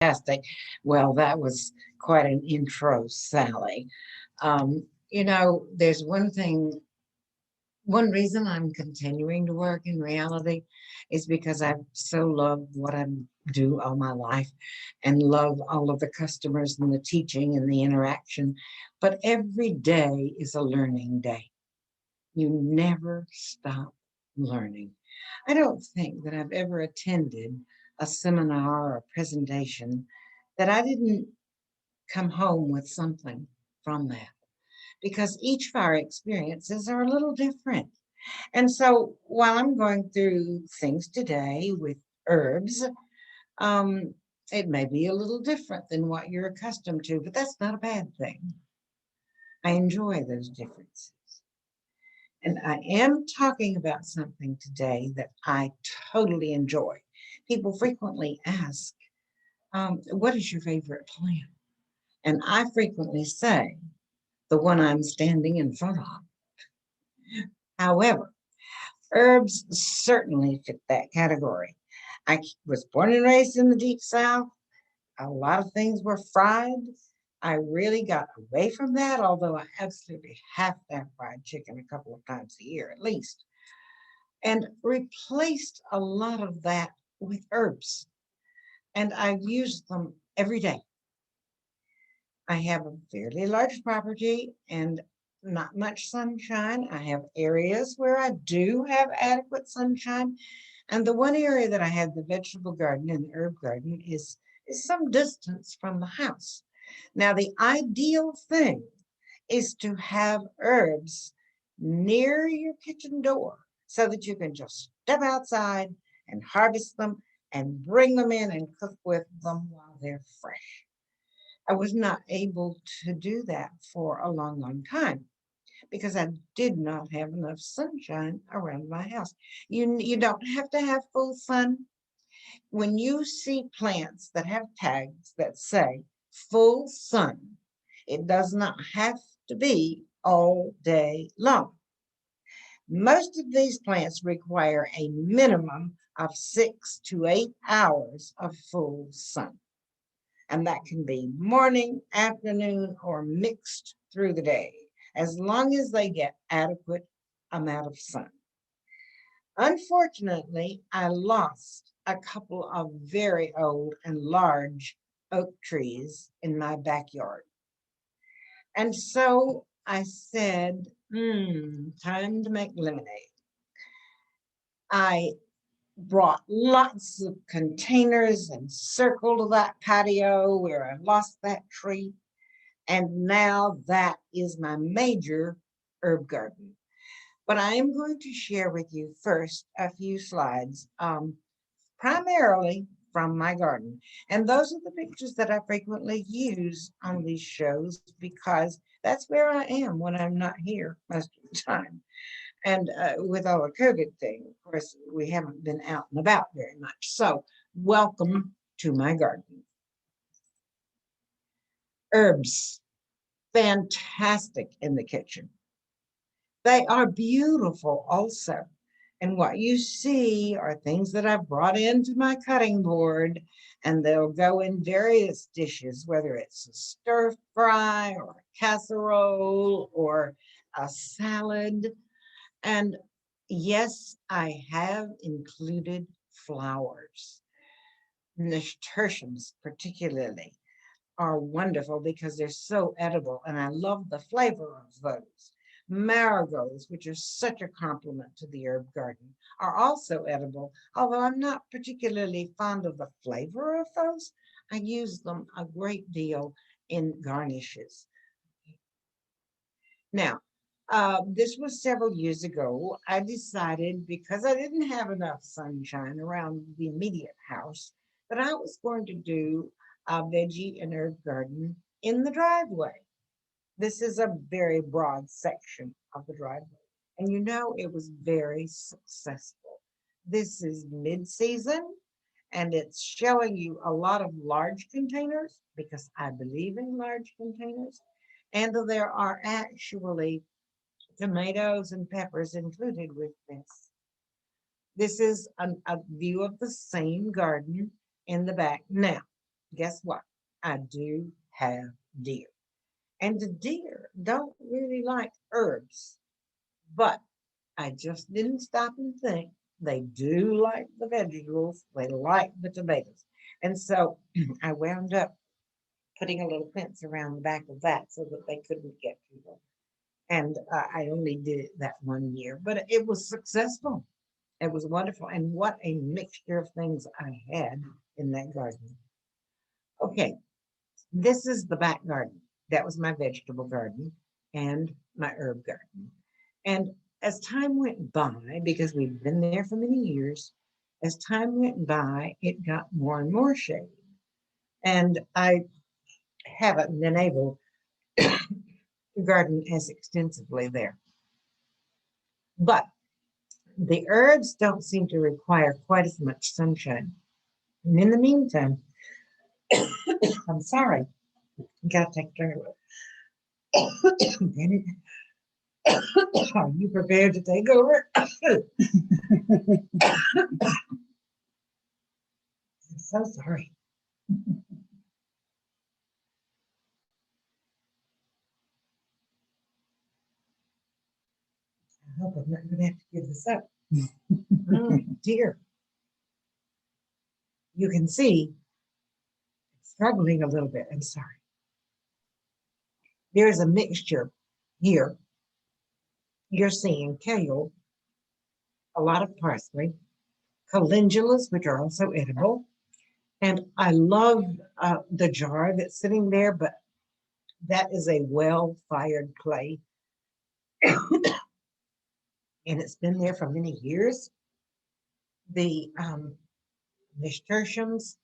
Fantastic. Well, that was quite an intro, Sally. There's one reason I'm continuing to work in reality is because I've so loved what I do all my life and love all of the customers and the teaching and the interaction. But every day is a learning day. You never stop learning. I don't think that I've ever attended a seminar or a presentation that I didn't come home with something from that because each of our experiences are a little different. And so while I'm going through things today with herbs, um, it may be a little different than what you're accustomed to, but that's not a bad thing. I enjoy those differences. And I am talking about something today that I totally enjoy. People frequently ask, what is your favorite plant? And I frequently say, the one I'm standing in front of. However, herbs certainly fit that category. I was born and raised in the deep south. A lot of things were fried. I really got away from that, although I absolutely have to have fried chicken a couple of times a year at least, and replaced a lot of that with herbs. And I've used them every day. I have a fairly large property and not much sunshine. I have areas where I do have adequate sunshine. And the one area that I have the vegetable garden and the herb garden is some distance from the house. Now, the ideal thing is to have herbs near your kitchen door so that you can just step outside and harvest them and bring them in and cook with them while they're fresh. I was not able to do that for a long, long time because I did not have enough sunshine around my house. You don't have to have full sun. When you see plants that have tags that say full sun, it does not have to be all day long. Most of these plants require a minimum of 6 to 8 hours of full sun. And that can be morning, afternoon, or mixed through the day, as long as they get adequate amount of sun. Unfortunately, I lost a couple of very old and large oak trees in my backyard. And so I said, time to make lemonade. I brought lots of containers and circled that patio where I lost that tree. And now that is my major herb garden. But I am going to share with you first a few slides, primarily from my garden. And those are the pictures that I frequently use on these shows because that's where I am when I'm not here most of the time. And with all the COVID thing, of course, we haven't been out and about very much. So, welcome to my garden. Herbs, fantastic in the kitchen. They are beautiful also. And what you see are things that I've brought into my cutting board, and they'll go in various dishes, whether it's a stir fry or a casserole or a salad. And yes, I have included flowers. Nasturtiums, particularly, are wonderful because they're so edible, and I love the flavor of those. Marigolds, which are such a compliment to the herb garden, are also edible, although I'm not particularly fond of the flavor of those. I use them a great deal in garnishes. Now, this was several years ago. I decided because I didn't have enough sunshine around the immediate house that I was going to do a veggie and herb garden in the driveway. This is a very broad section of the driveway. And it was very successful. This is mid-season and it's showing you a lot of large containers because I believe in large containers. And there are actually tomatoes and peppers included with this. This is a view of the same garden in the back. Now, guess what? I do have deer. And the deer don't really like herbs, but I just didn't stop and think. They do like the vegetables, they like the tomatoes. And so I wound up putting a little fence around the back of that so that they couldn't get to them. And I only did it that 1 year, but it was successful. It was wonderful. And what a mixture of things I had in that garden. Okay, this is the back garden. That was my vegetable garden and my herb garden. And as time went by, because we've been there for many years, as time went by, it got more and more shade. And I haven't been able to garden as extensively there. But the herbs don't seem to require quite as much sunshine. And in the meantime, I'm sorry, gotta take care of it. Are you prepared to take over? I'm so sorry. I hope I'm not going to have to give this up. Oh, dear. You can see it's struggling a little bit. I'm sorry. There's a mixture here. You're seeing kale, a lot of parsley, calendulas, which are also edible. And I love the jar that's sitting there, but that is a well-fired clay. And it's been there for many years. The nasturtiums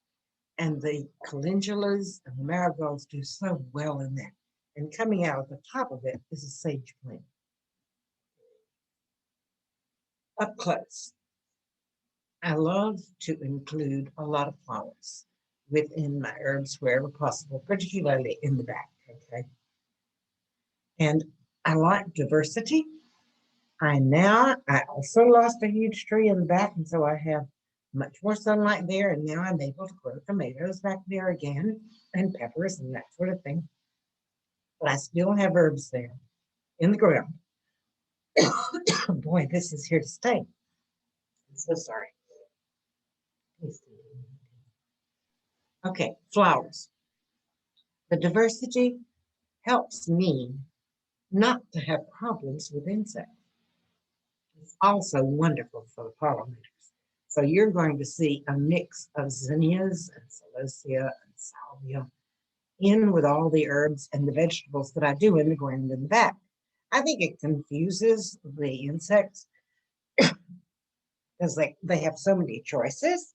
and the calendulas and the marigolds do so well in that. And coming out of the top of it is a sage plant. Up close, I love to include a lot of flowers within my herbs wherever possible, particularly in the back. Okay. And I like diversity. I also lost a huge tree in the back, and so I have much more sunlight there. And now I'm able to grow tomatoes back there again and peppers and that sort of thing. But I still have herbs there in the ground. Boy, this is here to stay. I'm so sorry. Okay, flowers. The diversity helps me not to have problems with insects. It's also wonderful for the pollinators. So you're going to see a mix of zinnias and celosia and salvia in with all the herbs and the vegetables that I do in the ground in the back. I think it confuses the insects because they have so many choices.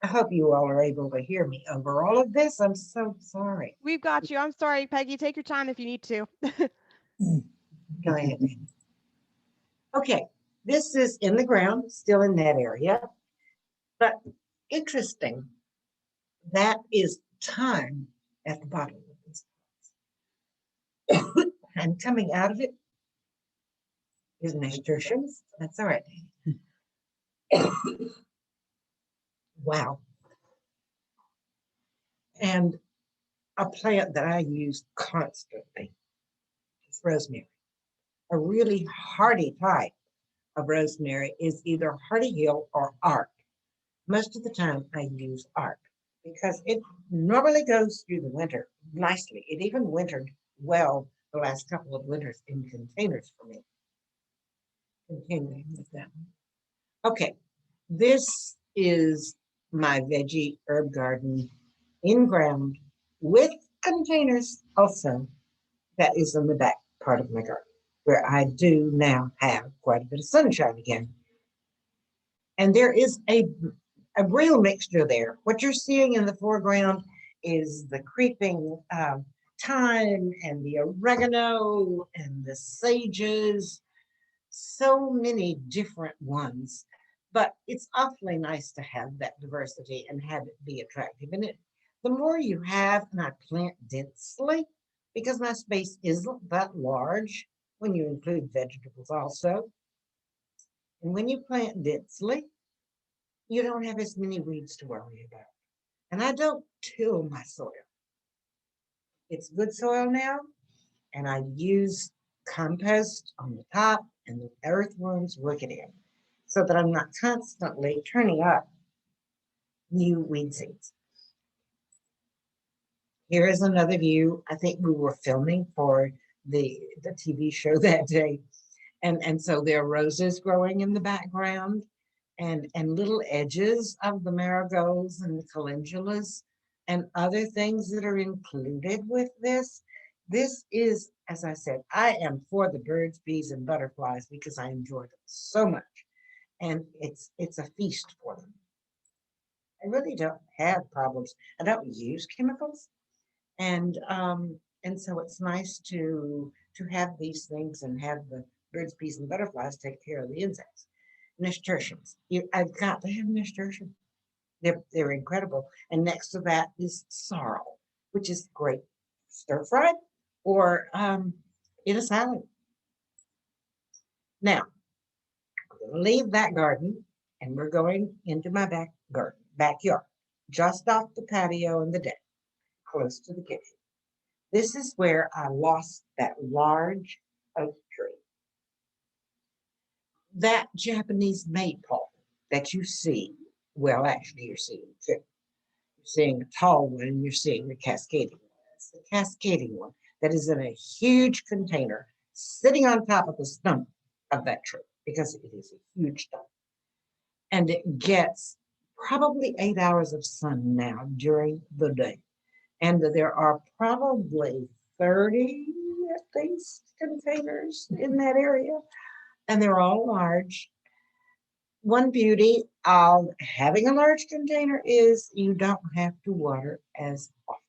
I hope you all are able to hear me over all of this. I'm so sorry. We've got you. I'm sorry, Peggy. Take your time if you need to. Go ahead. Okay, this is in the ground, still in that area, but interesting. That is thyme at the bottom of this. And coming out of it is nasturtiums. That's all right. Wow. And a plant that I use constantly is rosemary. A really hardy type of rosemary is either Hardy Hill or Arc. Most of the time I use Arc because it normally goes through the winter nicely. It even wintered well the last couple of winters in containers for me. Continuing with that. Okay, this is my veggie herb garden in ground with containers also. That is in the back part of my garden where I do now have quite a bit of sunshine again. And there is a real mixture there. What you're seeing in the foreground is the creeping thyme and the oregano and the sages, so many different ones. But it's awfully nice to have that diversity and have it be attractive. And the more you have, and I plant densely, because my space isn't that large when you include vegetables also. And when you plant densely, you don't have as many weeds to worry about. And I don't till my soil. It's good soil now, and I use compost on the top and the earthworms work it in so that I'm not constantly turning up new weed seeds. Here is another view. I think we were filming for the TV show that day. And so there are roses growing in the background and little edges of the marigolds and the calendulas and other things that are included with this. This is, as I said, I am for the birds, bees, and butterflies because I enjoy them so much. And it's a feast for them. I really don't have problems. I don't use chemicals. And so it's nice to have these things and have the birds, bees, and butterflies take care of the insects. Nasturtiums. I've got to have nasturtium. They're incredible. And next to that is sorrel, which is great stir fried or in a salad. Now, I'm going to leave that garden and we're going into my backyard, just off the patio and the deck, close to the kitchen. This is where I lost that large oak tree. That Japanese maple that you see, well, actually, you're seeing two. You're seeing a tall one and you're seeing the cascading one. It's the cascading one that is in a huge container sitting on top of the stump of that tree because it is a huge stump. And it gets probably 8 hours of sun now during the day. And there are probably 30 at least containers in that area, and they're all large. One beauty of having a large container is you don't have to water as often,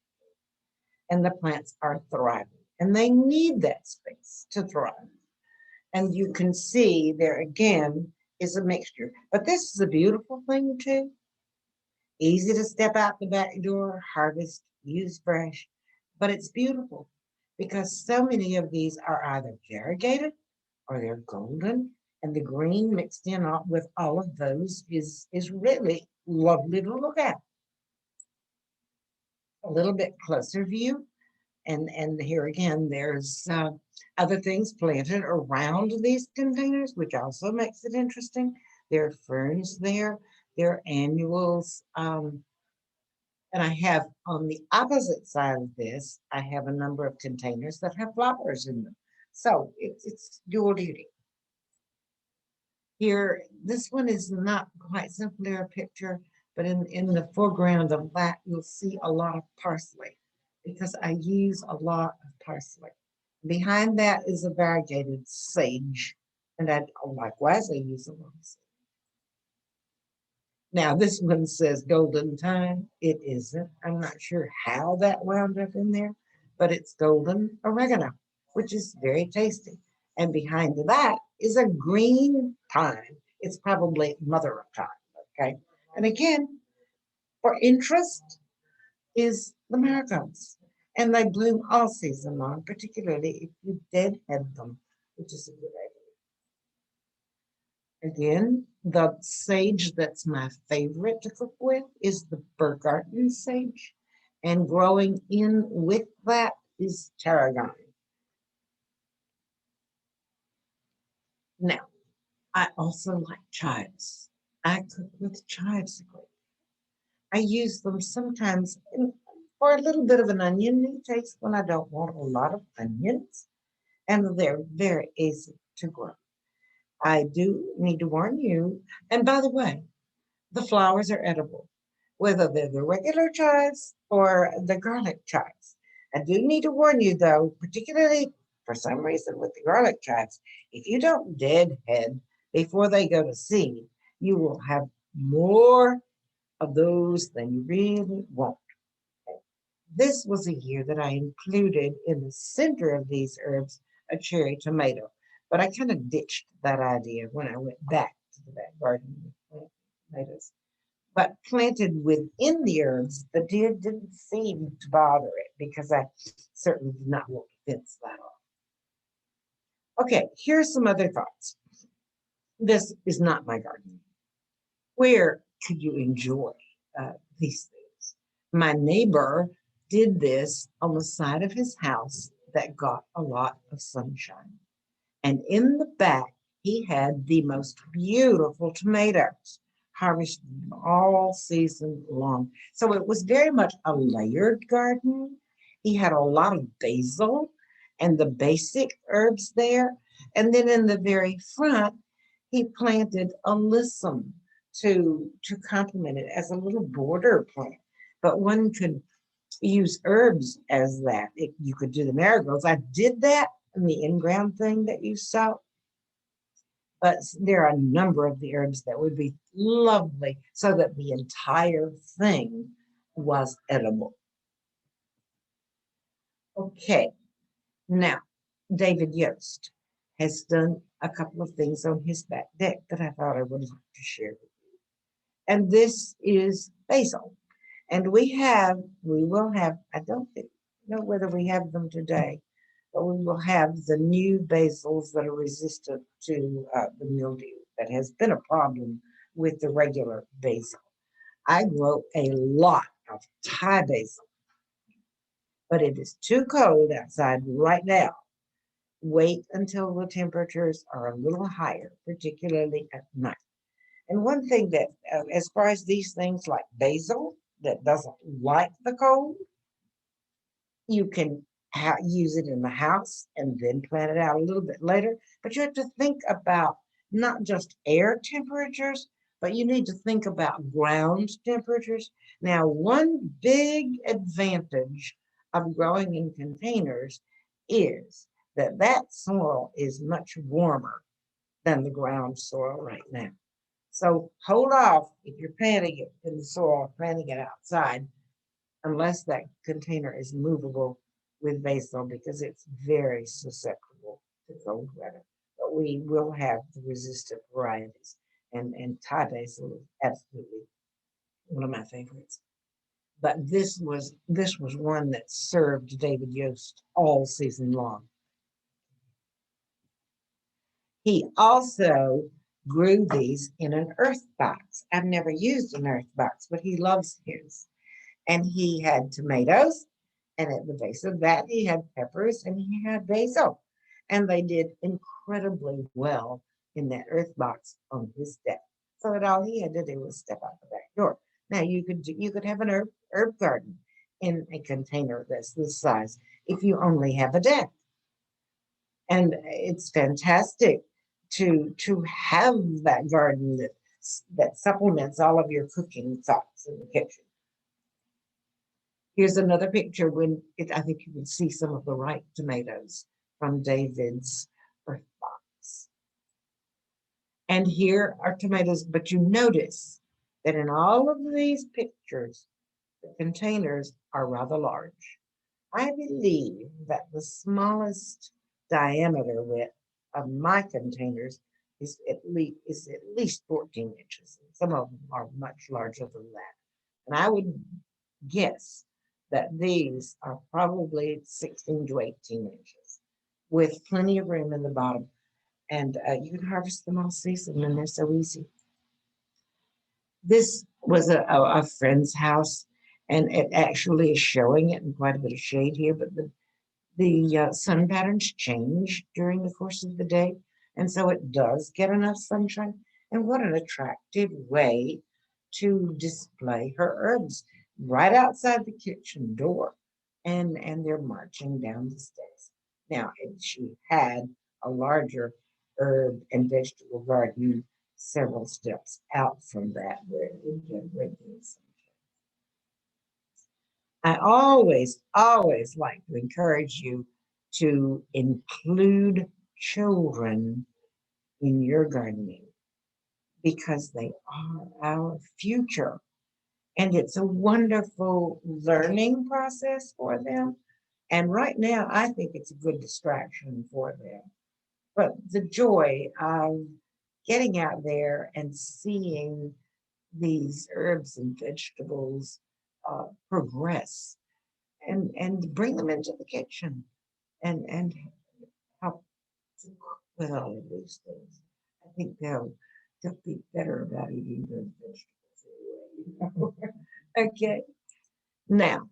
and the plants are thriving, and they need that space to thrive. And you can see there again is a mixture. But this is a beautiful thing too. Easy to step out the back door, harvest, use fresh, but it's beautiful because so many of these are either variegated or they're golden, and the green mixed in with all of those is really lovely to look at. A little bit closer view, and here again, there's other things planted around these containers, which also makes it interesting. There are ferns there, there are annuals. And I have on the opposite side of this, I have a number of containers that have flowers in them. So it's dual duty. Here, this one is not quite simply a picture, but in the foreground of that, you'll see a lot of parsley because I use a lot of parsley. Behind that is a variegated sage, and I likewise I use a lot of sage. Now, this one says golden thyme. It isn't. I'm not sure how that wound up in there, but it's golden oregano, which is very tasty. And behind that is a green thyme. It's probably mother of thyme, okay? And again, for interest is the marigolds. And they bloom all season long, particularly if you deadhead them, which is a good idea. Again, the sage that's my favorite to cook with is the Bergarten sage. And growing in with that is tarragon. Now, I also like chives. I cook with chives. I use them sometimes for a little bit of an oniony taste when I don't want a lot of onions. And they're very easy to grow. I do need to warn you. And by the way, the flowers are edible, whether they're the regular chives or the garlic chives. I do need to warn you, though, particularly for some reason with the garlic chives, if you don't deadhead before they go to seed, you will have more of those than you really want. This was a year that I included in the center of these herbs a cherry tomato, but I kind of ditched that idea when I went back to the back garden with tomatoes. But planted within the herbs, the deer didn't seem to bother it because I certainly did not want to fence that off. Okay, here's some other thoughts. This is not my garden. Where could you enjoy these things? My neighbor did this on the side of his house that got a lot of sunshine. And in the back, he had the most beautiful tomatoes harvested all season long. So it was very much a layered garden. He had a lot of basil and the basic herbs there. And then in the very front, he planted alyssum to complement it as a little border plant. But one could use herbs as that. You could do the marigolds. I did that in the in-ground thing that you saw, but there are a number of the herbs that would be lovely so that the entire thing was edible. Okay, now David Yost has done a couple of things on his back deck that I thought I would like to share with you. And this is basil. And we will have, I don't know whether we have them today, but we will have the new basils that are resistant to the mildew that has been a problem with the regular basil. I grow a lot of Thai basil, but it is too cold outside right now. Wait until the temperatures are a little higher, particularly at night. And one thing that, as far as these things like basil that doesn't like the cold, you can use it in the house and then plant it out a little bit later. But you have to think about not just air temperatures, but you need to think about ground temperatures. Now, one big advantage of growing in containers is that that soil is much warmer than the ground soil right now. So hold off if you're planting it in the soil, planting it outside, unless that container is movable with basil because it's very susceptible to cold weather. But we will have the resistant varieties. And Thai basil is absolutely one of my favorites. But this was one that served David Yost all season long. He also grew these in an earth box. I've never used an earth box, but he loves his. And he had tomatoes, and at the base of that, he had peppers and he had basil. And they did incredibly well in that earth box on his deck. So that all he had to do was step out the back door. Now you could have an herb garden in a container that's this size if you only have a deck. And it's fantastic to have that garden that supplements all of your cooking thoughts in the kitchen. Here's another picture I think you can see some of the ripe tomatoes from David's earth box. And here are tomatoes, but you notice that in all of these pictures, the containers are rather large. I believe that the smallest diameter width of my containers is at least 14 inches. Some of them are much larger than that. And I would guess that these are probably 16 to 18 inches with plenty of room in the bottom. And you can harvest them all season and they're so easy. This was a friend's house and it actually is showing it in quite a bit of shade here, but the sun patterns change during the course of the day. And so it does get enough sunshine. And what an attractive way to display her herbs right outside the kitchen door. And they're marching down the stairs. Now, if she had a larger herb and vegetable garden several steps out from that where it would get regular sunshine. I always like to encourage you to include children in your gardening because they are our future. And it's a wonderful learning process for them. And right now, I think it's a good distraction for them. But the joy of getting out there and seeing these herbs and vegetables progress and bring them into the kitchen and help to cook with all of these things. I think they'll be better about eating those vegetables anyway. Okay. Now,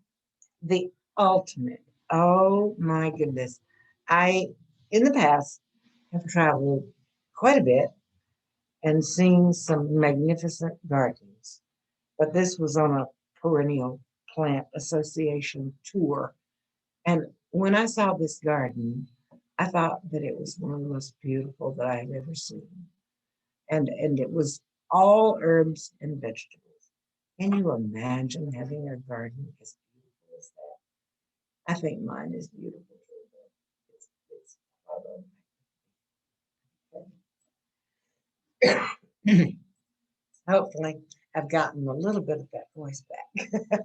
the ultimate. Oh my goodness. I, in the past, have traveled quite a bit and seen some magnificent gardens, but this was on a perennial plant association tour. And when I saw this garden, I thought that it was one of the most beautiful that I had ever seen. And it was all herbs and vegetables. Can you imagine having a garden as beautiful as that? I think mine is beautiful too. It's hopefully I've gotten a little bit of that voice back.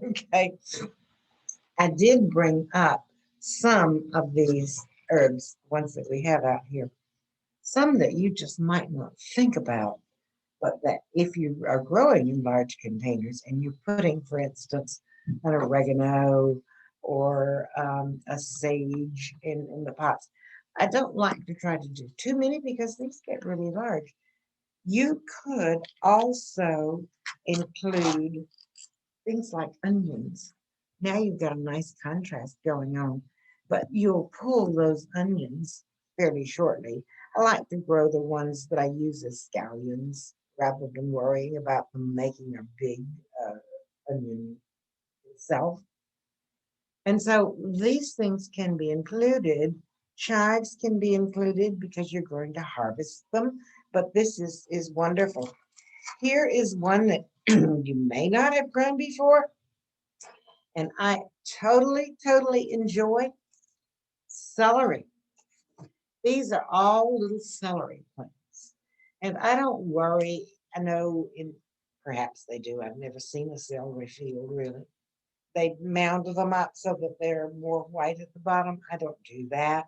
Okay. I did bring up some of these herbs, ones that we have out here, some that you just might not think about, but that if you are growing in large containers and you're putting, for instance, an oregano or a sage in the pots. I don't like to try to do too many because these get really large. You could also include things like onions. Now you've got a nice contrast going on, but you'll pull those onions fairly shortly. I like to grow the ones that I use as scallions rather than worrying about them making a big onion itself. And so these things can be included. Chives can be included because you're going to harvest them, but this is wonderful. Here is one that you may not have grown before, and I totally enjoy celery. These are all little celery plants. And I don't worry. I know in perhaps they do. I've never seen a celery field really. They mounded them up so that they're more white at the bottom. I don't do that.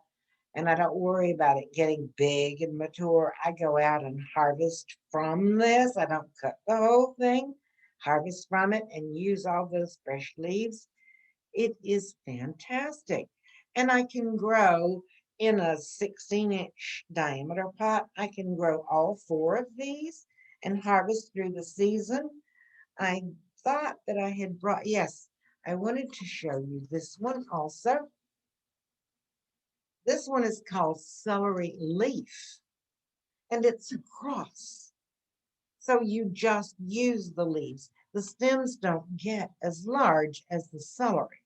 And I don't worry about it getting big and mature. I go out and harvest from this. I don't cut the whole thing, harvest from it and use all those fresh leaves. It is fantastic. And I can grow in a 16-inch diameter pot. I can grow all four of these and harvest through the season. I thought that I had brought, yes, I wanted to show you this one also. This one is called celery leaf, and it's a cross. So you just use the leaves. The stems don't get as large as the celery,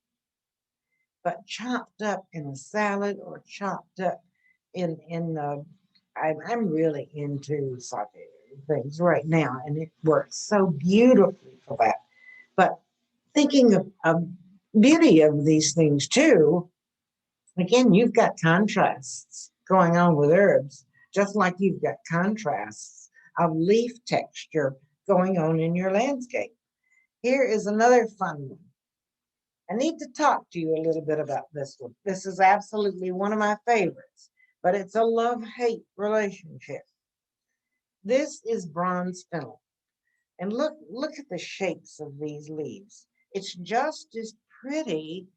but chopped up in a salad or chopped up in the, I'm really into sauteed things right now, and it works so beautifully for that. But thinking of beauty of these things too, again, you've got contrasts going on with herbs, just like you've got contrasts of leaf texture going on in your landscape. Here is another fun one. I need to talk to you a little bit about this one. This is absolutely one of my favorites, but it's a love-hate relationship. This is bronze fennel. And look at the shapes of these leaves. It's just as pretty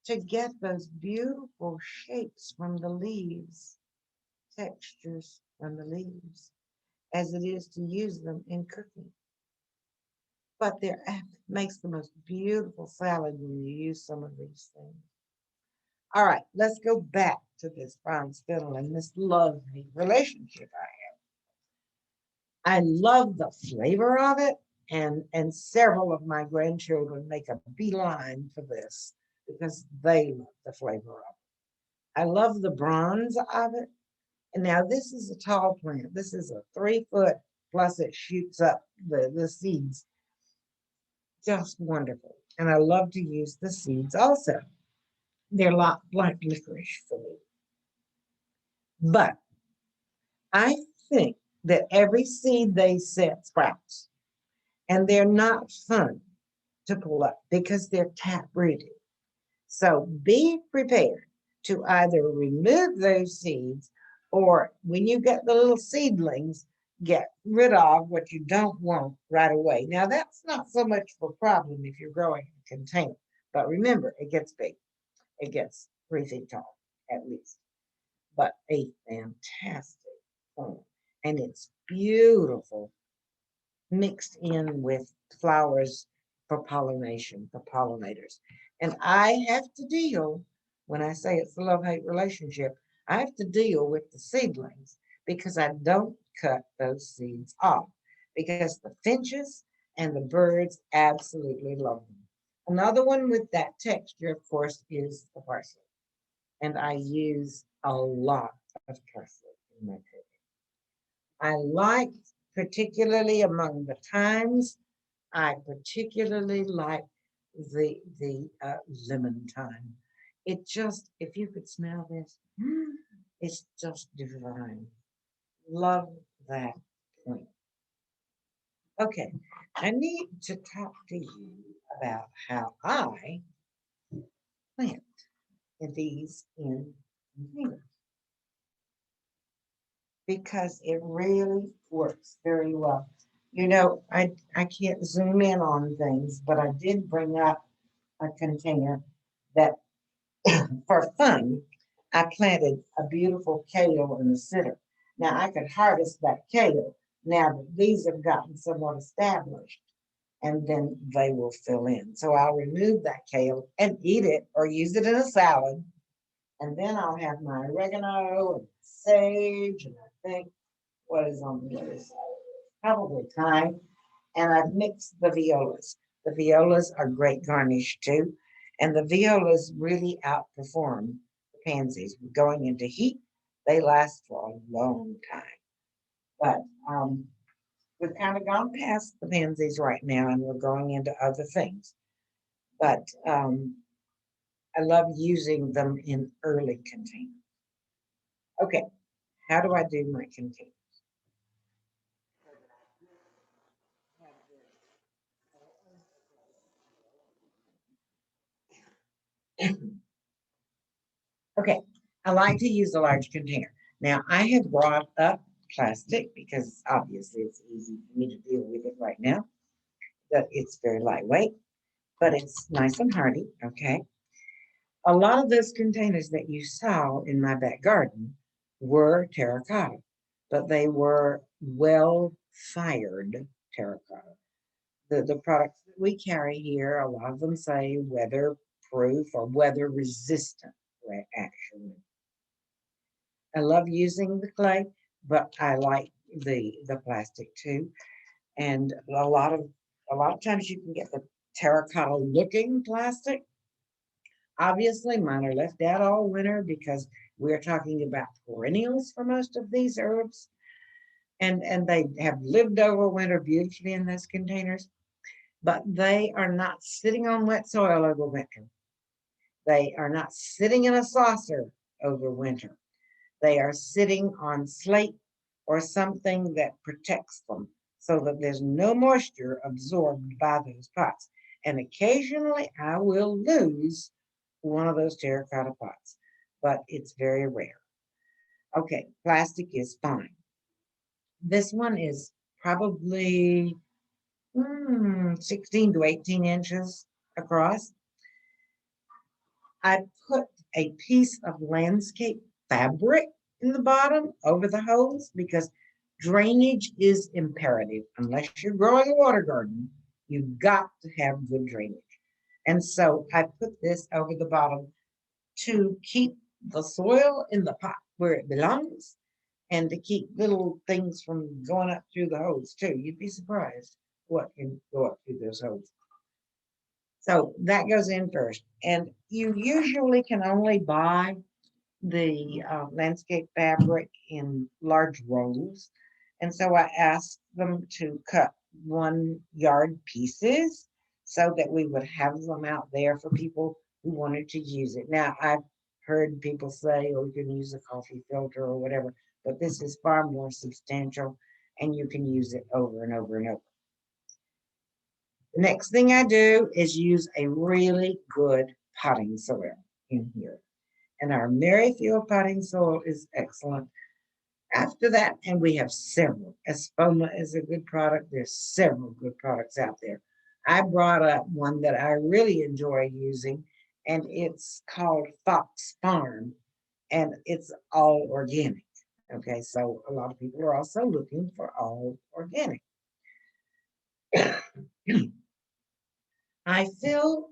to get those beautiful shapes from the leaves, textures from the leaves, as it is to use them in cooking. But they're makes the most beautiful salad when you use some of these things. All right, let's go back to this bronze fiddle and this lovely relationship I love the flavor of it, and several of my grandchildren make a beeline for this because they love the flavor of it. I love the bronze of it. And now this is a tall plant. This is a 3 foot plus it shoots up the seeds. Just wonderful. And I love to use the seeds also. They're a lot like licorice for me. But I think that every seed they set sprouts, and they're not fun to pull up because they're tap rooted. So be prepared to either remove those seeds or when you get the little seedlings, get rid of what you don't want right away. Now, that's not so much of a problem if you're growing in a container, but remember, it gets big. It gets 3 feet tall at least, but a fantastic plant. And it's beautiful mixed in with flowers for pollination, for pollinators. And I have to deal, when I say it's a love-hate relationship, I have to deal with the seedlings because I don't cut those seeds off because the finches and the birds absolutely love them. Another one with that texture, of course, is the parsley. And I use a lot of parsley in my cooking. I like, particularly among the thymes, I particularly like the lemon thyme. It just, if you could smell this, it's just divine. Love that point. Okay, I need to talk to you about how I plant these in containers because it really works very well. You know, I can't zoom in on things, but I did bring up a container that for fun, I planted a beautiful kale in the center. Now I could harvest that kale now that these have gotten somewhat established, and then they will fill in. So I'll remove that kale and eat it or use it in a salad. And then I'll have my oregano and sage, and I think what is on the other side? Probably thyme. And I've mixed the violas. The violas are great garnish too. And the violas really outperform the pansies. Going into heat, they last for a long time. But we've kind of gone past the pansies right now and we're going into other things. But I love using them in early containers. Okay, how do I do my container? Okay, I like to use a large container. Now, I have brought up plastic because obviously it's easy for me to deal with it right now. That it's very lightweight, but it's nice and hardy. Okay. A lot of those containers that you saw in my back garden were terracotta, but they were well fired terracotta. The products that we carry here, a lot of them say weatherproof or weather resistant, actually. I love using the clay, but I like the plastic too. And a lot of times you can get the terracotta looking plastic. Obviously, mine are left out all winter because we're talking about perennials for most of these herbs. And they have lived over winter beautifully in those containers, but they are not sitting on wet soil over winter. They are not sitting in a saucer over winter. They are sitting on slate or something that protects them so that there's no moisture absorbed by those pots. And occasionally I will lose one of those terracotta pots, but it's very rare. Okay, plastic is fine. This one is probably 16 to 18 inches across. I put a piece of landscape fabric in the bottom over the hose because drainage is imperative. Unless you're growing a water garden, you've got to have good drainage. And so I put this over the bottom to keep the soil in the pot where it belongs and to keep little things from going up through the hose too. You'd be surprised what can go up through those holes. So that goes in first. And you usually can only buy the landscape fabric in large rolls. And so I asked them to cut 1 yard pieces so that we would have them out there for people who wanted to use it. Now, I've heard people say, oh, you can use a coffee filter or whatever, but this is far more substantial and you can use it over and over and over. The next thing I do is use a really good potting soil in here. And our Merrifield potting soil is excellent. After that, and we have several. Espoma is a good product. There's several good products out there. I brought up one that I really enjoy using, and it's called Fox Farm, and it's all organic. Okay, so a lot of people are also looking for all organic. I fill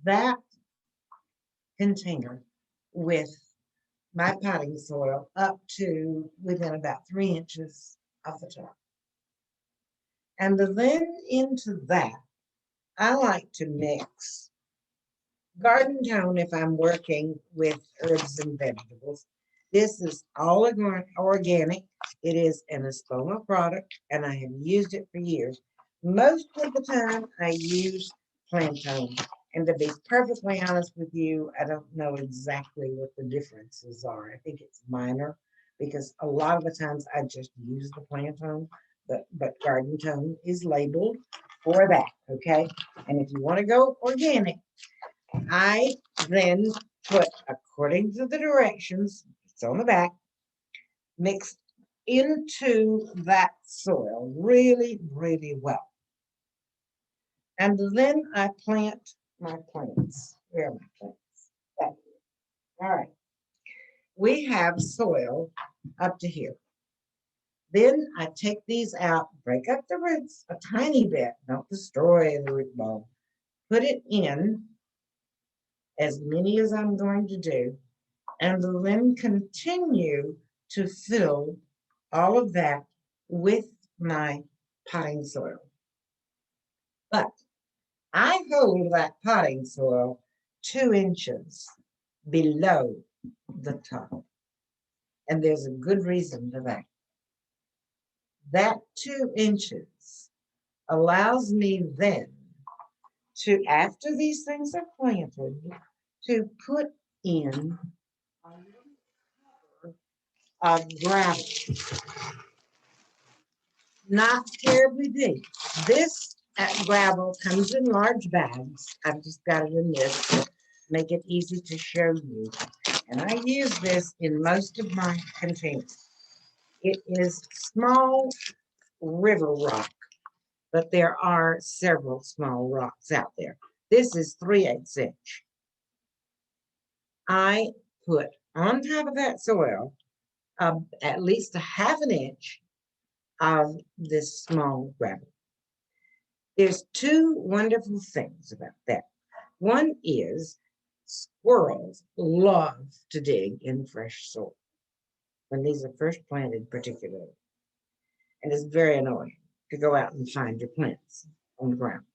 that container with my potting soil up to within about 3 inches of the top. And then into that, I like to mix garden tone if I'm working with herbs and vegetables. This is all organic. It is an Espoma product, and I have used it for years. Most of the time, I use Plantone. And to be perfectly honest with you, I don't know exactly what the differences are. I think it's minor because a lot of the times I just use the Plantone, but Garden Tone is labeled for that, okay? And if you want to go organic, I then put, according to the directions, it's on the back, mixed into that soil really, really well. And then I plant my plants. Where are my plants? Back here. All right. We have soil up to here. Then I take these out, break up the roots a tiny bit, don't destroy the root ball. Put it in as many as I'm going to do, and then continue to fill all of that with my potting soil. But I hold that potting soil 2 inches below the top. And there's a good reason for that. That 2 inches allows me then to, after these things are planted, to put in gravel. Not terribly deep. This gravel comes in large bags. I've just got it in this to make it easy to show you. And I use this in most of my containers. It is small river rock, but there are several small rocks out there. This is 3/8 inch. I put on top of that soil at least a 1/2 inch of this small gravel. There's two wonderful things about that. One is squirrels love to dig in fresh soil when these are first planted, particularly. And it's very annoying to go out and find your plants on the ground.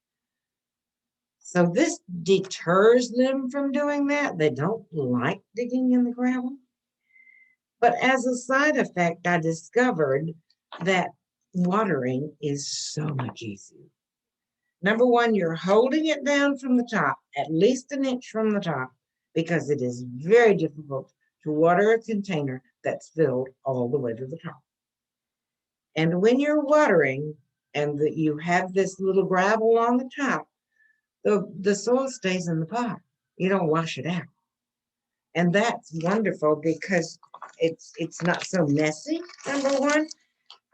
So this deters them from doing that. They don't like digging in the gravel. But as a side effect, I discovered that watering is so much easier. Number one, you're holding it down from the top, at least 1 inch from the top, because it is very difficult to water a container that's filled all the way to the top. And when you're watering and you have this little gravel on the top, the soil stays in the pot. You don't wash it out. And that's wonderful because it's not so messy, number one.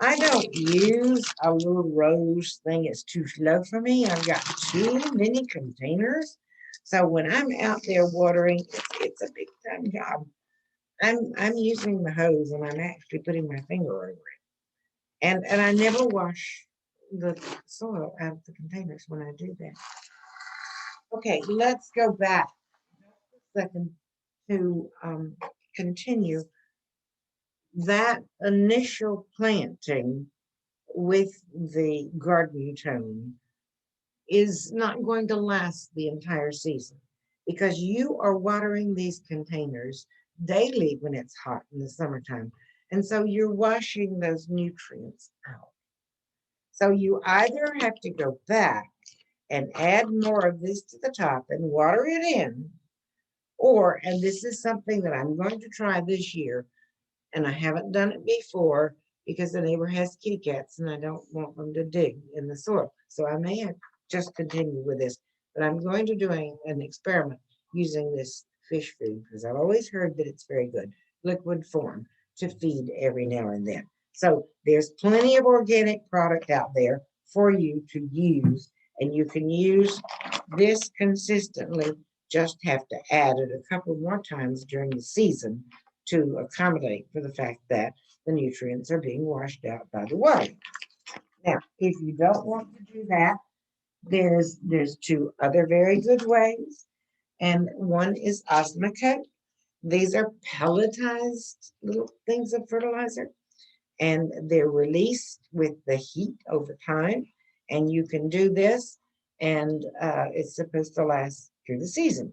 I don't use a little rose thing. It's too slow for me. I've got too many containers. So when I'm out there watering, it's a big time job. I'm using the hose and I'm actually putting my finger over it. And I never wash the soil out of the containers when I do that. Okay, let's go back a second to continue that initial planting with the garden tone is not going to last the entire season because you are watering these containers daily when it's hot in the summertime. And so you're washing those nutrients out. So you either have to go back and add more of this to the top and water it in, or, and this is something that I'm going to try this year, and I haven't done it before because the neighbor has kitty cats and I don't want them to dig in the soil. So I may have just continue with this, but I'm going to do an experiment using this fish food because I've always heard that it's very good, liquid form to feed every now and then. So there's plenty of organic product out there for you to use, and you can use this consistently. Just have to add it a couple more times during the season to accommodate for the fact that the nutrients are being washed out by the water. Now, if you don't want to do that, There's two other very good ways, and one is osmocote. These are pelletized little things of fertilizer, and they're released with the heat over time. And you can do this, and it's supposed to last through the season.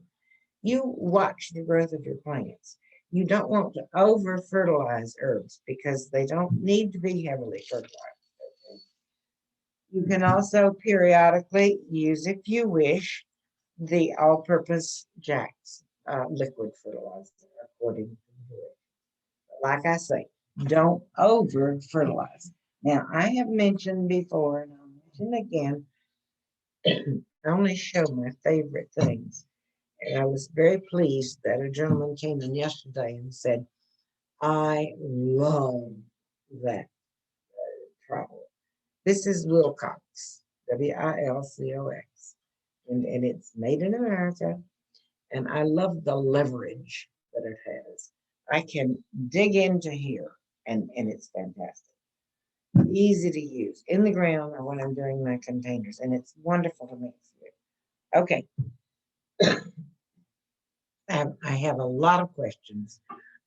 You watch the growth of your plants. You don't want to over fertilize herbs because they don't need to be heavily fertilized. You can also periodically use, if you wish, the all-purpose Jack's liquid fertilizer, according to the board. Like I say, don't over fertilize. Now, I have mentioned before, and I'll mention again, I only show my favorite things. And I was very pleased that a gentleman came in yesterday and said, I love that trowel. This is Wilcox, Wilcox, and it's made in America. And I love the leverage that it has. I can dig into here, and it's fantastic. Easy to use in the ground or when I'm doing my containers, and it's wonderful to mix with. Okay, I have a lot of questions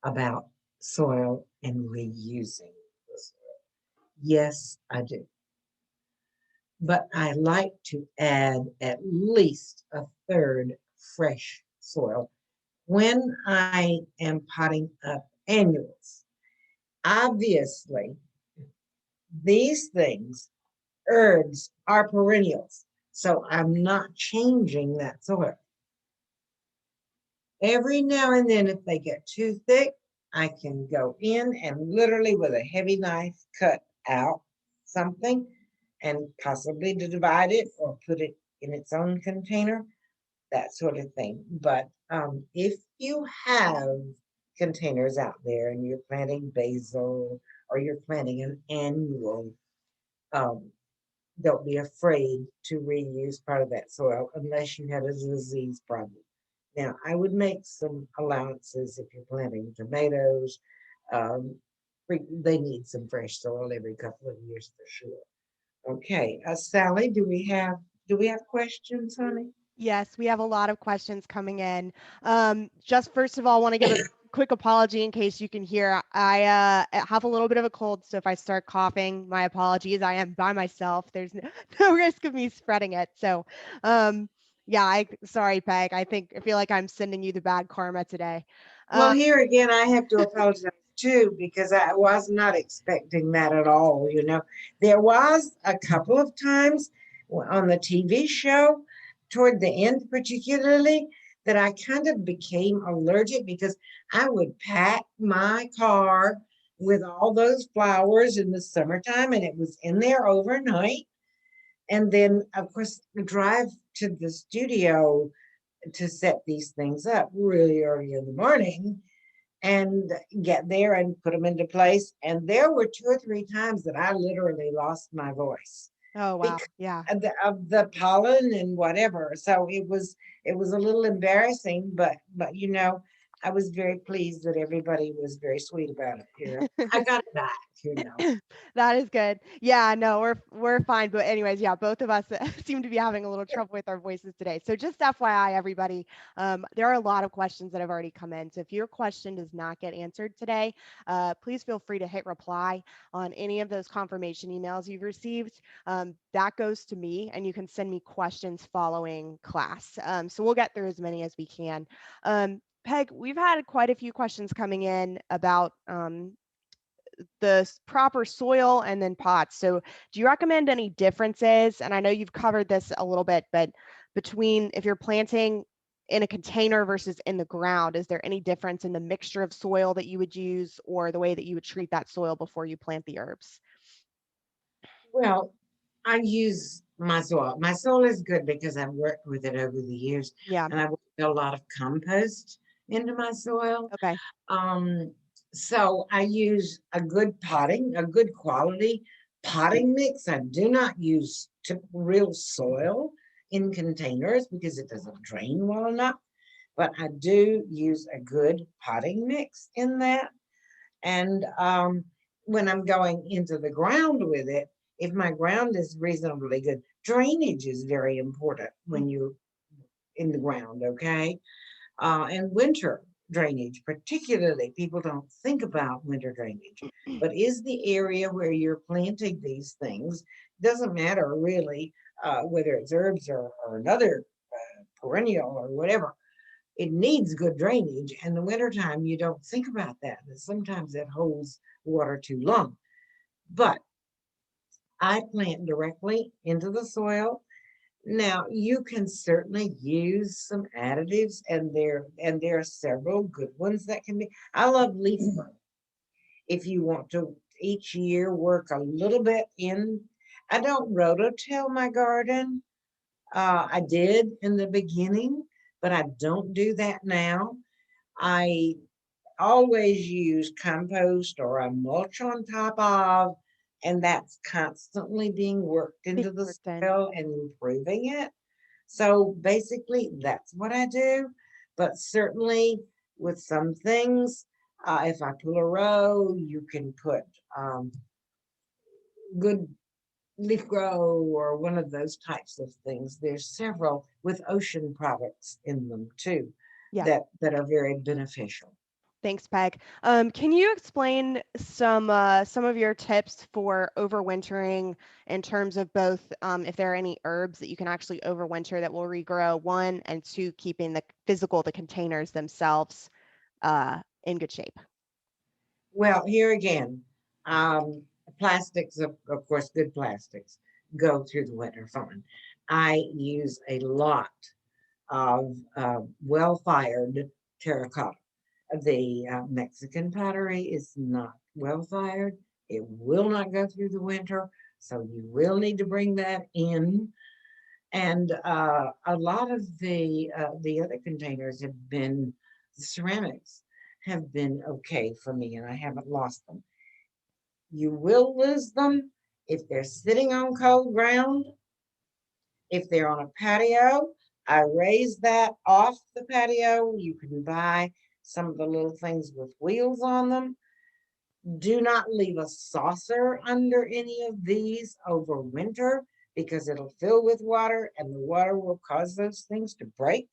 about soil and reusing the soil. Yes, I do. But I like to add at least a third fresh soil when I am potting up annuals. Obviously, these things, herbs, are perennials. So I'm not changing that soil. Every now and then, if they get too thick, I can go in and literally with a heavy knife cut out something and possibly to divide it or put it in its own container, that sort of thing. But if you have containers out there and you're planting basil or you're planting an annual, um, don't be afraid to reuse part of that soil unless you had a disease problem. Now, I would make some allowances if you're planting tomatoes. Um, they need some fresh soil every couple of years for sure. Okay, Sally, do we have questions, honey? Yes, we have a lot of questions coming in. Just first of all, I want to give a quick apology in case you can hear. I have a little bit of a cold, so if I start coughing, my apologies. I am by myself. There's no, no risk of me spreading it. So, yeah, sorry, Peg. I feel like I'm sending you the bad karma today. Well, here again, I have to apologize too because I was not expecting that at all. There was a couple of times on the TV show, toward the end, particularly, that I kind of became allergic because I would pack my car with all those flowers in the summertime and it was in there overnight. And then, of course, drive to the studio to set these things up really early in the morning and get there and put them into place. And there were two or three times that I literally lost my voice Oh, wow. because Yeah. of the pollen and whatever. So it was a little embarrassing, but I was very pleased that everybody was very sweet about it. I got it back. That is good. Yeah, no, we're fine. But anyways, yeah, both of us seem to be having a little trouble with our voices today. So just FYI, everybody, there are a lot of questions that have already come in. So if your question does not get answered today, please feel free to hit reply on any of those confirmation emails you've received. That goes to me, and you can send me questions following class. So we'll get through as many as we can. Peg, we've had quite a few questions coming in about the proper soil and then pots. So do you recommend any differences? And I know you've covered this a little bit, but between if you're planting in a container versus in the ground, is there any difference in the mixture of soil that you would use or the way that you would treat that soil before you plant the herbs? Well, I use my soil. My soil is good because I've worked with it over the years, Yeah. and I put a lot of compost into my soil. Okay. Um, so I use a good quality potting mix. I do not use real soil in containers because it doesn't drain well enough. But I do use a good potting mix in that. And when I'm going into the ground with it, if my ground is reasonably good, Drainage is very important when you're in the ground, okay? And winter drainage, particularly, people don't think about winter drainage, but is the area where you're planting these things, doesn't matter really whether it's herbs or another perennial or whatever, it needs good drainage. And the wintertime, you don't think about that. And sometimes it holds water too long. But I plant directly into the soil. Now you can certainly use some additives, and there are several good ones that can be. I love leaf growth. If you want to each year work a little bit in, I don't rototill my garden. I did in the beginning, but I don't do that now. I always use compost or a mulch on top of, and that's constantly being worked Being into the worked in. soil and improving it. So basically, that's what I do. But certainly, with some things, if I pull a row, you can put um, good leaf grow or one of those types of things. There's several with ocean products in them too Yeah. that are very beneficial. Thanks, Peg. Can you explain some of your tips for overwintering in terms of both if there are any herbs that you can actually overwinter that will regrow, one, and two, keeping the containers themselves in good shape? Well, here again, plastics, of course, good plastics go through the winter fine. I use a lot of well-fired terracotta. The Mexican pottery is not well-fired. It will not go through the winter, so you will need to bring that in. And a lot of the other containers have been ceramics have been okay for me, and I haven't lost them. You will lose them if they're sitting on cold ground. If they're on a patio, I raise that off the patio. You can buy some of the little things with wheels on them. Do not leave a saucer under any of these over winter because it'll fill with water and the water will cause those things to break.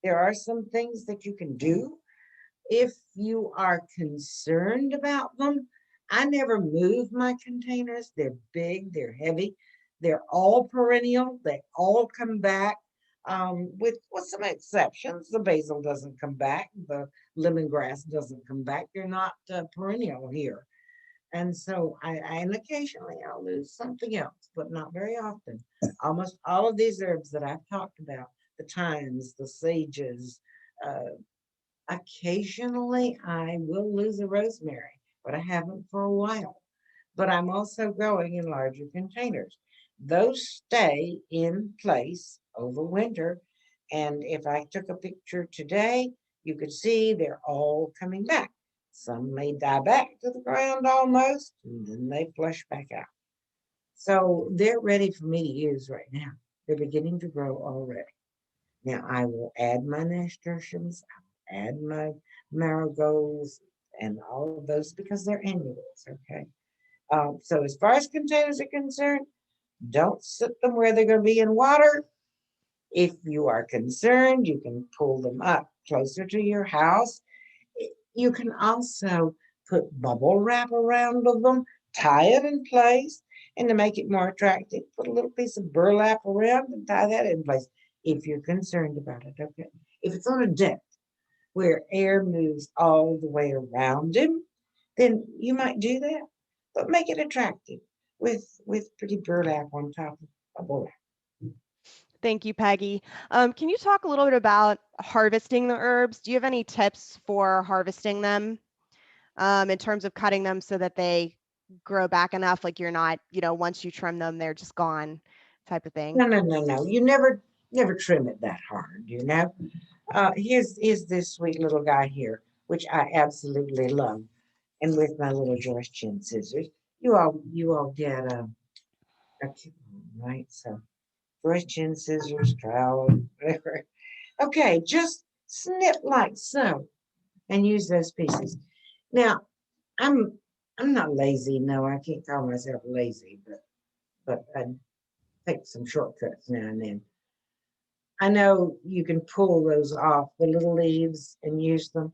There are some things that you can do if you are concerned about them. I never move my containers. They're big, they're heavy, they're all perennial, they all come back. With some exceptions, the basil doesn't come back, the lemongrass doesn't come back. They're not perennial here. And so and occasionally I'll lose something else, but not very often. Almost all of these herbs that I've talked about, the thymes, the sages, uh, occasionally I will lose a rosemary, but I haven't for a while. But I'm also growing in larger containers. Those stay in place over winter. And if I took a picture today, you could see they're all coming back. Some may die back to the ground almost, and then they flush back out. So they're ready for me to use right now. They're beginning to grow already. Now I will add my nasturtiums, add my marigolds, and all of those because they're annuals. Okay. So as far as containers are concerned, don't sit them where they're going to be in water. If you are concerned, you can pull them up closer to your house. You can also put bubble wrap around them, tie it in place, and to make it more attractive, put a little piece of burlap around and tie that in place if you're concerned about it. Okay. If it's on a deck where air moves all the way around him, then you might do that, but make it attractive with pretty burlap on top of bubble wrap. Thank you, Peggy. Can you talk a little bit about harvesting the herbs? Do you have any tips for harvesting them in terms of cutting them so that they grow back enough, like you're not, once you trim them, they're just gone type of thing? No, no, no, no. You never trim it that hard, you know. Here's this sweet little guy here, which I absolutely love, and with my little George chin scissors. You all get a coupon, right? So George chin scissors, trowel, whatever. Okay, just snip like so, and use those pieces. Now, I'm I'm not lazy. No, I can't call myself lazy, but take some shortcuts now and then. I know you can pull those off, the little leaves, and use them.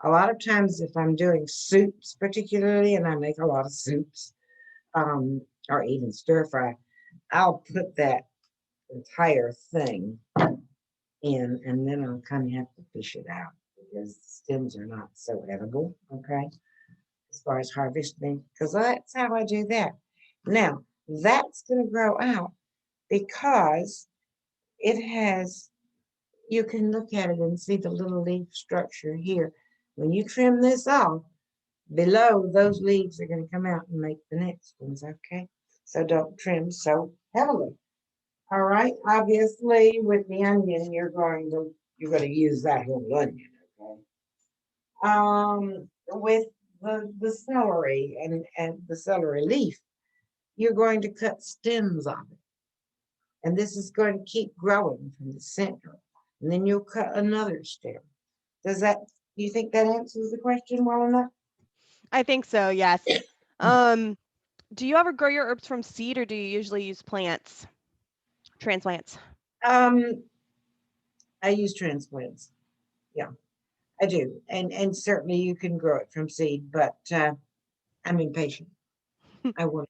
A lot of times, if I'm doing soups, particularly, and I make a lot of soups, or even stir fry, I'll put that entire thing in, and then I'll kind of have to fish it out because the stems are not so edible. Okay, as far as harvesting, because that's how I do that. Now, that's going to grow out because it has, you can look at it and see the little leaf structure here. When you trim this off, below those leaves are going to come out and make the next ones, okay? So don't trim so heavily. All right, obviously with the onion, you're going to use that whole onion, okay? With the celery and the celery leaf, you're going to cut stems off it. And this is going to keep growing from the center. And then you'll cut another stem. Does that, do you think that answers the question well enough? I think so, yes. Um, do you ever grow your herbs from seed or do you usually use plants, transplants? Um, I use transplants. Yeah, I do. And certainly you can grow it from seed, but I'm impatient. I want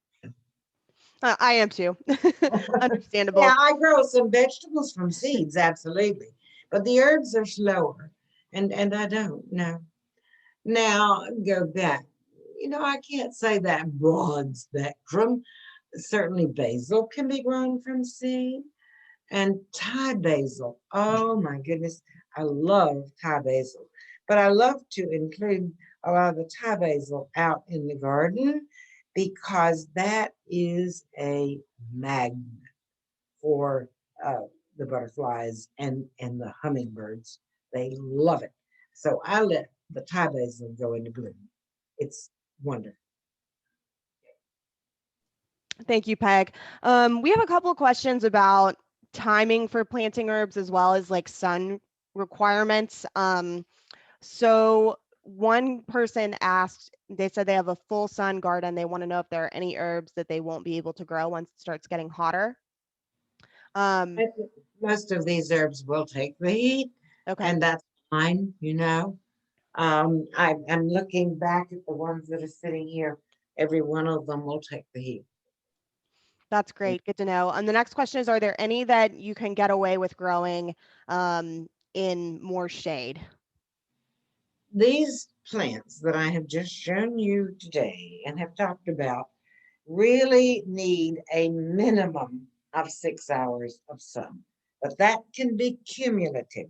I am too. Yeah, Understandable. I grow some vegetables from seeds, absolutely. But the herbs are slower. And I don't know. Now go back. I can't say that broad spectrum. Certainly basil can be grown from seed. And Thai basil. Oh my goodness. I love Thai basil. But I love to include a lot of the Thai basil out in the garden because that is a magnet for the butterflies and the hummingbirds. They love it. So I let the Thai basil go into bloom. It's wonderful. Thank you, Peg. We have a couple of questions about timing for planting herbs as well as like sun requirements. So one person asked, they said they have a full sun garden. They want to know if there are any herbs that they won't be able to grow once it starts getting hotter. Um, Most of these herbs will take the heat, okay. and that's fine. I'm looking back at the ones that are sitting here. Every one of them will take the heat. That's great. Good to know. And the next question is, are there any that you can get away with growing in more shade? These plants that I have just shown you today and have talked about really need a minimum of 6 hours of sun. But that can be cumulative.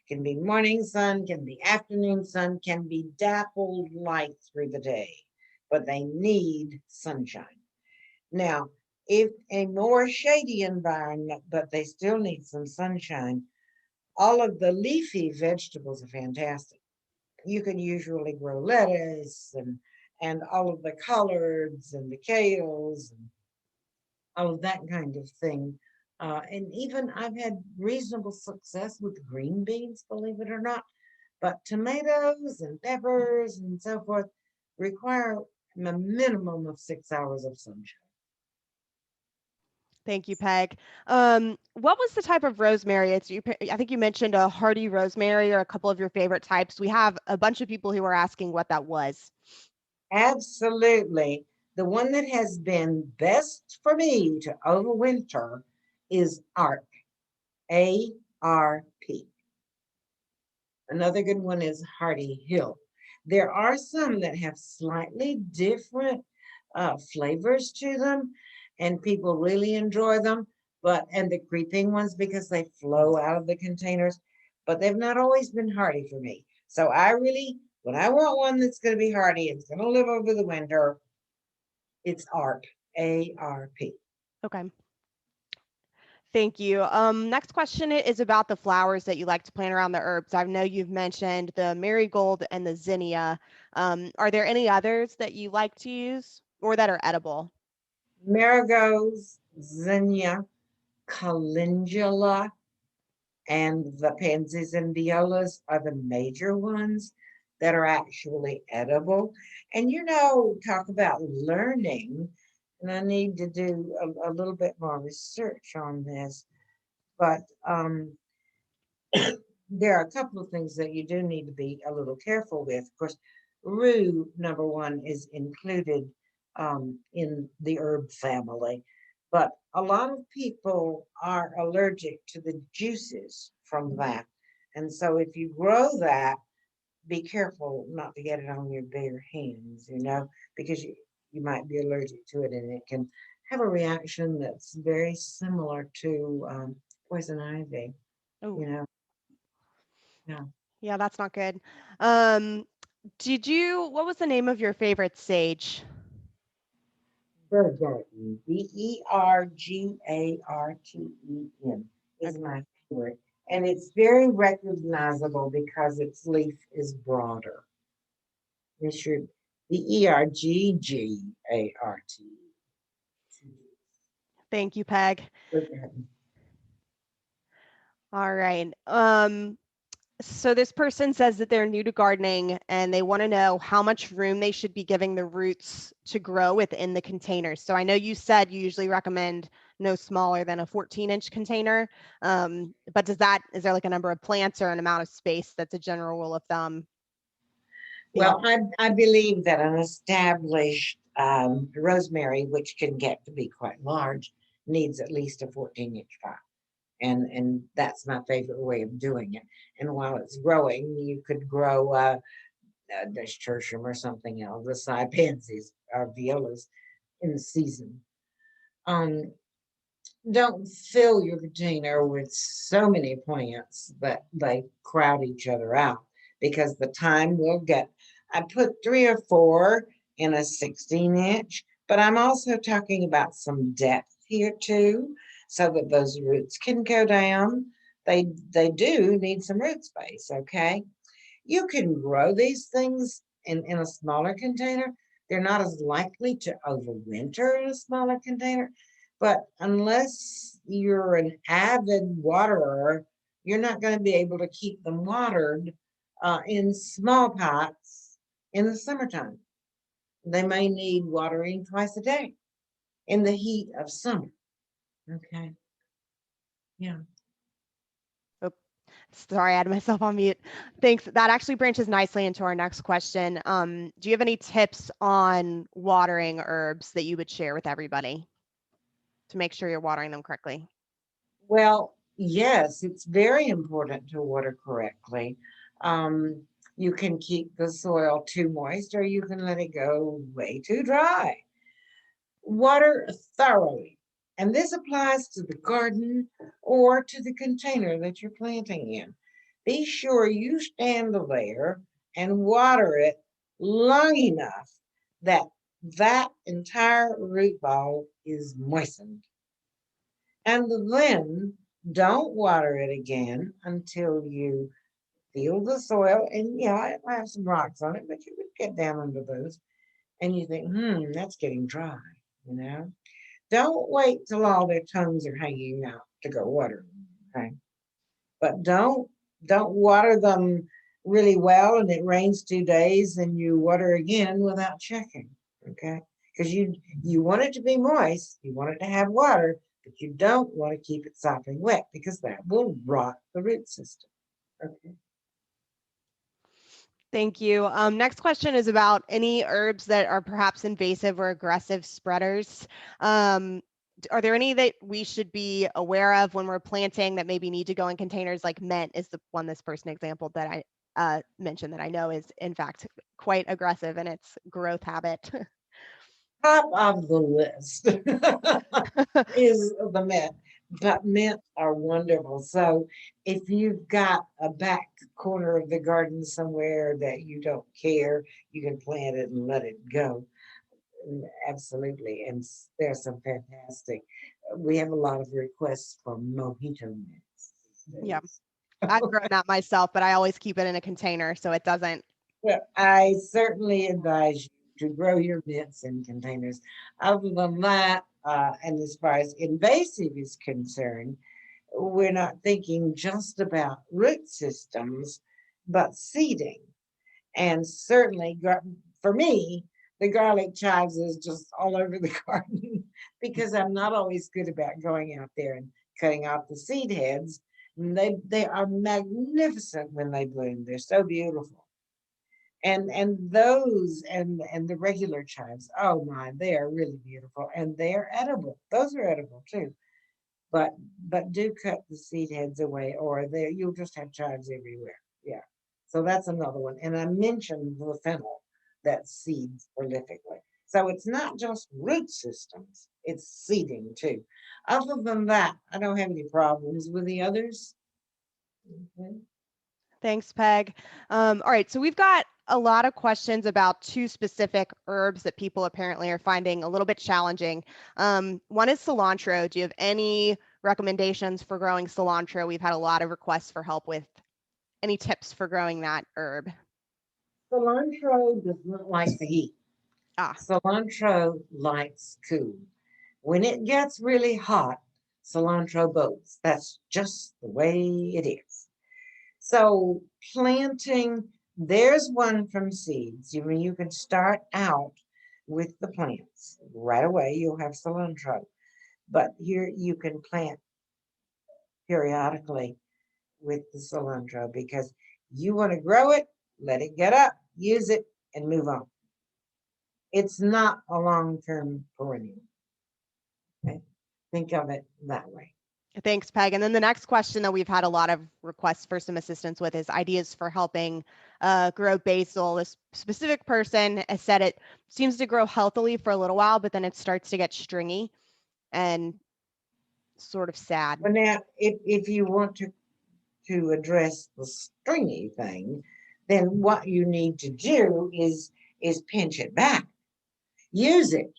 Can be morning sun, can be afternoon sun, can be dappled light through the day. But they need sunshine. Now, if a more shady environment, but they still need some sunshine, all of the leafy vegetables are fantastic. You can usually grow lettuce and all of the collards and the kales and all of that kind of thing. And even I've had reasonable success with green beans, believe it or not. But tomatoes and peppers and so forth require a minimum of 6 hours of sunshine. Thank you, Peg. What was the type of rosemary? I think you mentioned a hardy rosemary or a couple of your favorite types. We have a bunch of people who are asking what that was. Absolutely. The one that has been best for me to overwinter is ARP, ARP. Another good one is Hardy Hill. There are some that have slightly different flavors to them, and people really enjoy them. And the creeping ones because they flow out of the containers, but they've not always been hardy for me. So when I want one that's going to be hardy, it's going to live over the winter. It's ARP, ARP. Okay. Thank you. Next question is about the flowers that you like to plant around the herbs. I know you've mentioned the marigold and the zinnia. Are there any others that you like to use or that are edible? Marigolds, zinnia, calendula, and the pansies and violas are the major ones that are actually edible. And talk about learning. and I need to do a little bit more research on this. But there are a couple of things that you do need to be a little careful with. Of course, rue, number one, is included in the herb family, but a lot of people are allergic to the juices from that. And so if you grow that, be careful not to get it on your bare hands, because you might be allergic to it and it can have a reaction that's very similar to poison ivy, Oh, you know. Yeah. yeah, that's not good. Um, what was the name of your favorite sage? Bergarten, Bergarten is Okay. my favorite. And it's very recognizable because its leaf is broader. It should Bergart. Thank you, Peg. Bergarten. All right. So this person says that they're new to gardening and they want to know how much room they should be giving the roots to grow within the containers. So I know you said you usually recommend no smaller than a 14-inch container. But is there like a number of plants or an amount of space that's a general rule of thumb? Well, Beyond. I believe that an established rosemary, which can get to be quite large, needs at least a 14-inch pot. And that's my favorite way of doing it. And while it's growing, you could grow nasturtium or something else, the side pansies or violas in the season. Um, don't fill your container with so many plants that they crowd each other out because the time will get. I put 3 or 4 in a 16-inch, but I'm also talking about some depth here too, so that those roots can go down. They do need some root space, okay? You can grow these things in a smaller container. They're not as likely to overwinter in a smaller container. But unless you're an avid waterer, you're not going to be able to keep them watered in small pots in the summertime. They may need watering twice a day in the heat of summer. Okay. Yeah. Oh, sorry, I had myself on mute. Thanks. That actually branches nicely into our next question. Do you have any tips on watering herbs that you would share with everybody to make sure you're watering them correctly? Well, yes, it's very important to water correctly. Um, you can keep the soil too moist or you can let it go way too dry. Water thoroughly. And this applies to the garden or to the container that you're planting in. Be sure you stand there and water it long enough that that entire root ball is moistened. And then don't water it again until you feel the soil. And yeah, it might have some rocks on it, but you could get down under those. And you think, that's getting dry, you know? Don't wait till all their tongues are hanging out to go water them, okay? But don't water them really well and it rains 2 days and you water again without checking, okay? Because you want it to be moist, you want it to have water, but you don't want to keep it sopping wet because that will rot the root system. Okay. Thank you. Next question is about any herbs that are perhaps invasive or aggressive spreaders. Are there any that we should be aware of when we're planting that maybe need to go in containers? Like mint is the one this person example that I mentioned that I know is in fact quite aggressive in its growth habit. Top of the list is the mint, but mint are wonderful. So if you've got a back corner of the garden somewhere that you don't care, you can plant it and let it go. Absolutely. And there's some fantastic. We have a lot of requests for mojito mints Yeah, these I've days. grown that myself, but I always keep it in a container so it doesn't. Well, I certainly advise you to grow your mints in containers. Other than that, and as far as invasive is concerned, we're not thinking just about root systems, but seeding. And certainly, for me, The garlic chives is just all over the garden because I'm not always good about going out there and cutting off the seed heads. And they are magnificent when they bloom. They're so beautiful. And those and the regular chives, oh my, they are really beautiful and they're edible. Those are edible too. But but do cut the seed heads away, or there you'll just have chives everywhere. Yeah. So that's another one. And I mentioned the fennel that seeds prolifically. So it's not just root systems, it's seeding too. Other than that, I don't have any problems with the others. Okay. Thanks, Peg. All right, so we've got a lot of questions about two specific herbs that people apparently are finding a little bit challenging. One is cilantro. Do you have any recommendations for growing cilantro? We've had a lot of requests for help with any tips for growing that herb. Cilantro does not like the heat. Ah, Cilantro likes cool. When it gets really hot, cilantro bolts. That's just the way it is. So planting, there's one from seeds. You mean you can start out with the plants right away. You'll have cilantro, but here you can plant periodically with the cilantro because you want to grow it, let it get up, use it, and move on. It's not a long-term perennial. Okay? Think of it that way. thanks, Peg. And then the next question that we've had a lot of requests for some assistance with is ideas for helping grow basil. This specific person has said it seems to grow healthily for a little while, but then it starts to get stringy and sort of sad. But now, if you want to address the stringy thing, then what you need to do is pinch it back. Use it.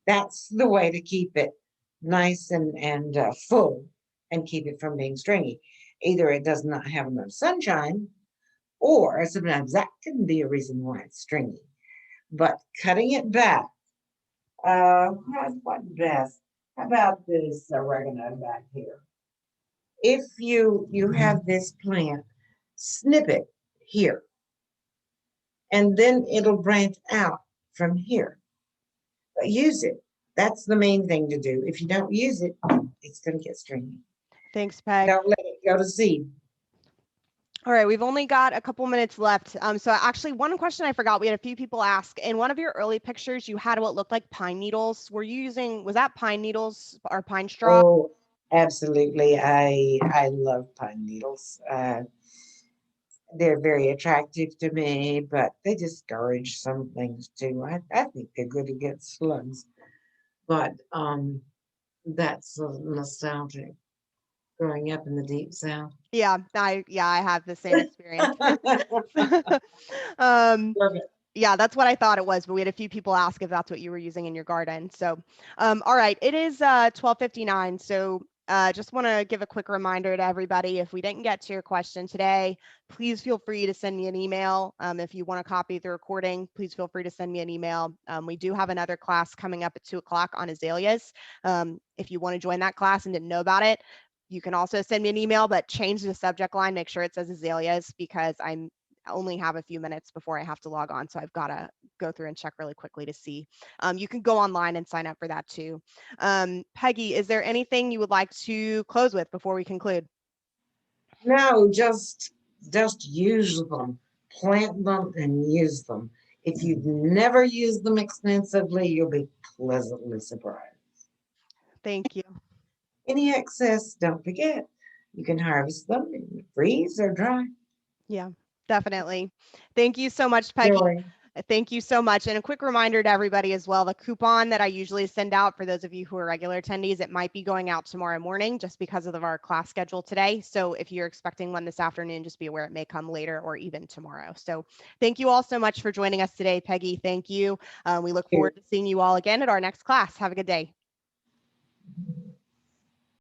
That's the way to keep it nice and full and keep it from being stringy. Either it does not have enough sunshine, or sometimes that can be a reason why it's stringy. But cutting it back, what best? How about this oregano back here? If you have this plant, snip it here, and then it'll branch out from here. But use it. That's the main thing to do. If you don't use it, it's going to get stringy. Thanks, Peg. Don't let it go to seed. All right, we've only got a couple minutes left. So actually, one question I forgot, we had a few people ask. In one of your early pictures, you had what looked like pine needles. Were you using, was that pine needles or pine straw? Oh, absolutely. I love pine needles. They're very attractive to me, but they discourage some things too. I think they're good against slugs, but that's nostalgic. Growing up in the deep south. Yeah, I have the same experience. Love it. Yeah, that's what I thought it was, but we had a few people ask if that's what you were using in your garden. So, all right, it is 12:59. So, just want to give a quick reminder to everybody, if we didn't get to your question today, please feel free to send me an email. If you want a copy of the recording, please feel free to send me an email. We do have another class coming up at 2 o'clock on azaleas. If you want to join that class and didn't know about it, you can also send me an email, but change the subject line, make sure it says azaleas, because I only have a few minutes before I have to log on. So I've got to go through and check really quickly to see. You can go online and sign up for that too. Peggy, is there anything you would like to close with before we conclude? No, just use them, plant them, and use them. If you've never used them extensively, you'll be pleasantly surprised. Thank you. Any excess, don't forget, you can harvest them and freeze or dry. Yeah, definitely. Thank you so much, Peggy. Joy. Thank you so much. And a quick reminder to everybody as well, the coupon that I usually send out for those of you who are regular attendees, it might be going out tomorrow morning just because of our class schedule today. So if you're expecting one this afternoon, just be aware it may come later or even tomorrow. So thank you all so much for joining us today, Peggy. Thank you. We look forward to seeing you all again at our next class. Have a good day.